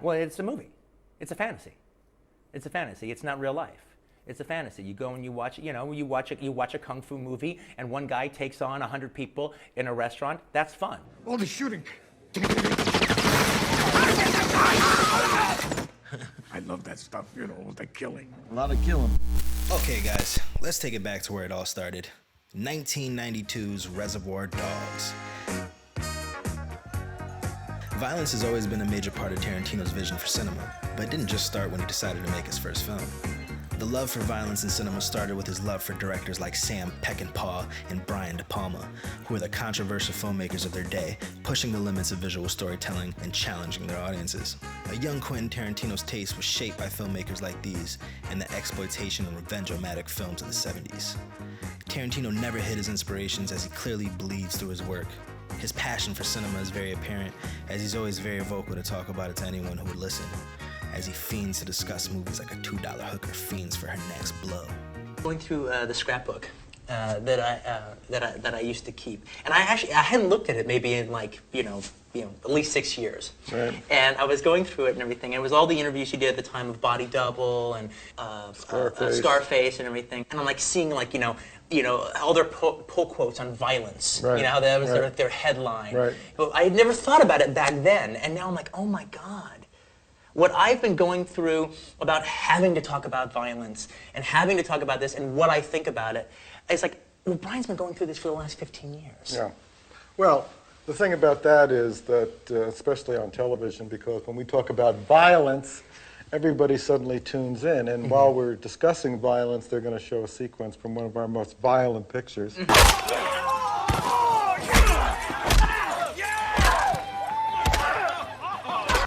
Well, it's a movie. It's a fantasy. It's a fantasy. It's not real life. It's a fantasy. You go and you watch, you watch a kung fu movie, and one guy takes on 100 people in a restaurant. That's fun. All the shooting. I love that stuff, the killing. A lot of killing. Okay, guys, let's take it back to where it all started. 1992's Reservoir Dogs. Violence has always been a major part of Tarantino's vision for cinema, but it didn't just start when he decided to make his first film. The love for violence in cinema started with his love for directors like Sam Peckinpah and Brian De Palma, who were the controversial filmmakers of their day, pushing the limits of visual storytelling and challenging their audiences. A young Quentin Tarantino's taste was shaped by filmmakers like these and the exploitation and revenge-o-matic films of the 70s. Tarantino never hid his inspirations, as he clearly bleeds through his work. His passion for cinema is very apparent, as he's always very vocal to talk about it to anyone who would listen, as he fiends to discuss movies like a $2 hooker fiends for her next blow. Going through the scrapbook that I used to keep, and I hadn't looked at it maybe in like at least 6 years. Right. And I was going through it and everything. And it was all the interviews you did at the time of Body Double and Scarface and everything. And I'm like seeing all their pull quotes on violence. Right. How that was Right. their headline. Right. But I had never thought about it back then, and now I'm like, oh my God. What I've been going through about having to talk about violence and having to talk about this and what I think about it, it's like, well, Brian's been going through this for the last 15 years. Yeah. Well, the thing about that is that, especially on television, because when we talk about violence, everybody suddenly tunes in. And while we're discussing violence, they're going to show a sequence from one of our most violent pictures.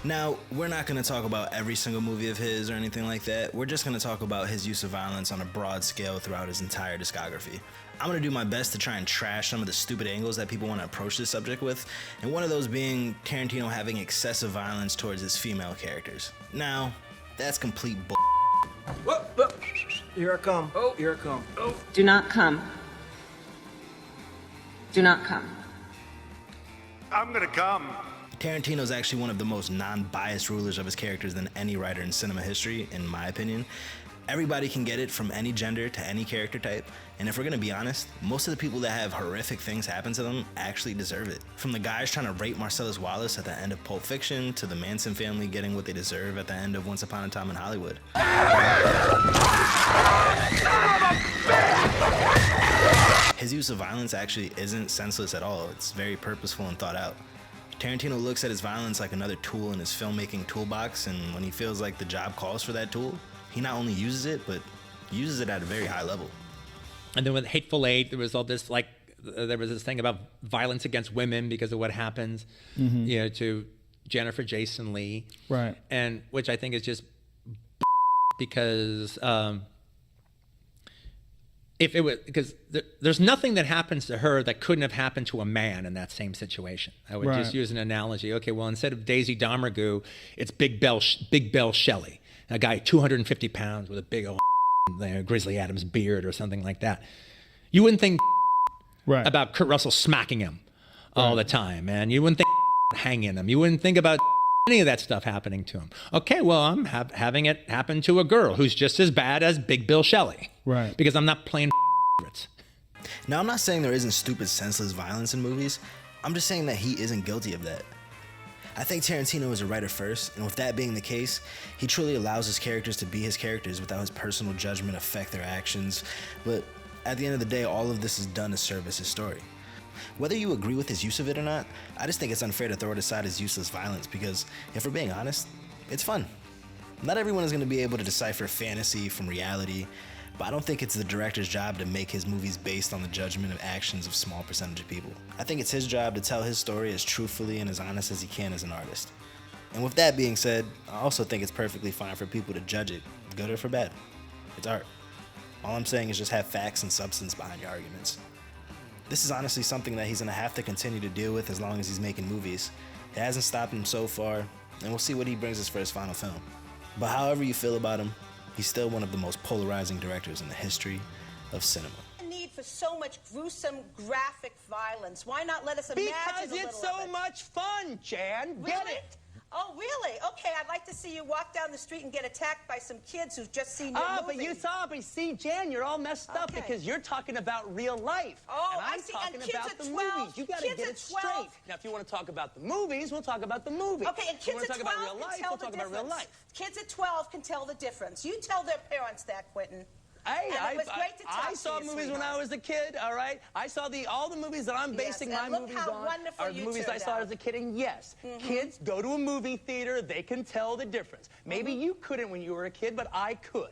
Now, we're not going to talk about every single movie of his or anything like that. We're just going to talk about his use of violence on a broad scale throughout his entire discography. I'm going to do my best to try and trash some of the stupid angles that people want to approach this subject with, and one of those being Tarantino having excessive violence towards his female characters. Now, that's complete bull. Whoa, whoa. Here I come. Oh, here I come. Oh. Do not come. Do not come. I'm gonna come. Tarantino's actually one of the most non-biased rulers of his characters than any writer in cinema history, in my opinion. Everybody can get it, from any gender to any character type, and if we're gonna be honest, most of the people that have horrific things happen to them actually deserve it. From the guys trying to rape Marcellus Wallace at the end of Pulp Fiction, to the Manson family getting what they deserve at the end of Once Upon a Time in Hollywood. His use of violence actually isn't senseless at all. It's very purposeful and thought out. Tarantino looks at his violence like another tool in his filmmaking toolbox, and when he feels like the job calls for that tool, he not only uses it, but uses it at a very high level. And then with Hateful Eight, there was all this there was this thing about violence against women because of what happens, to Jennifer Jason Leigh, Right. And which I think is just because because there's nothing that happens to her that couldn't have happened to a man in that same situation. I would just use an analogy. Okay, well, instead of Daisy Domergue, it's Big Bell Shelley, a guy 250 pounds with a big old Grizzly Adams beard or something like that. You wouldn't think about Kurt Russell smacking him all the time, man. You wouldn't think hanging him. You wouldn't think about any of that stuff happening to him. Okay, well, I'm having it happen to a girl who's just as bad as Big Bill Shelley. Right. Because I'm not playing favorites. Now, I'm not saying there isn't stupid, senseless violence in movies. I'm just saying that he isn't guilty of that. I think Tarantino is a writer first, and with that being the case, he truly allows his characters to be his characters without his personal judgment affect their actions. But at the end of the day, all of this is done to service his story. Whether you agree with his use of it or not, I just think it's unfair to throw it aside as useless violence because, if we're being honest, it's fun. Not everyone is going to be able to decipher fantasy from reality, but I don't think it's the director's job to make his movies based on the judgment of actions of a small percentage of people. I think it's his job to tell his story as truthfully and as honest as he can as an artist. And with that being said, I also think it's perfectly fine for people to judge it, good or for bad. It's art. All I'm saying is just have facts and substance behind your arguments. This is honestly something that he's going to have to continue to deal with as long as he's making movies. It hasn't stopped him so far, and we'll see what he brings us for his final film. But however you feel about him, he's still one of the most polarizing directors in the history of cinema. Need for so much gruesome, graphic violence. Why not let us imagine Because it's so much fun, Jan. Get it? Oh, really? Okay, I'd like to see you walk down the street and get attacked by some kids who've just seen your movie. But you saw, but see, Jan, you're all messed up because you're talking about real life. Oh, and I'm I see. talking And kids about at the 12, movies. You got to kids get at it 12. straight. Now, if you want to talk about the movies, we'll talk about the movies. Okay, and If you kids want to at talk 12 about real life, can tell we'll the talk about real difference. life. Kids at 12 can tell the difference. You tell their parents that, Quentin. Hey, And it was great to talk I to saw you, movies when sweetheart. I was a kid, all right? I saw all the movies that I'm basing Yes, my and look movies how on wonderful are you movies I turned saw out. as a kid, and yes, kids go to a movie theater, they can tell the difference. Maybe you couldn't when you were a kid, but I could.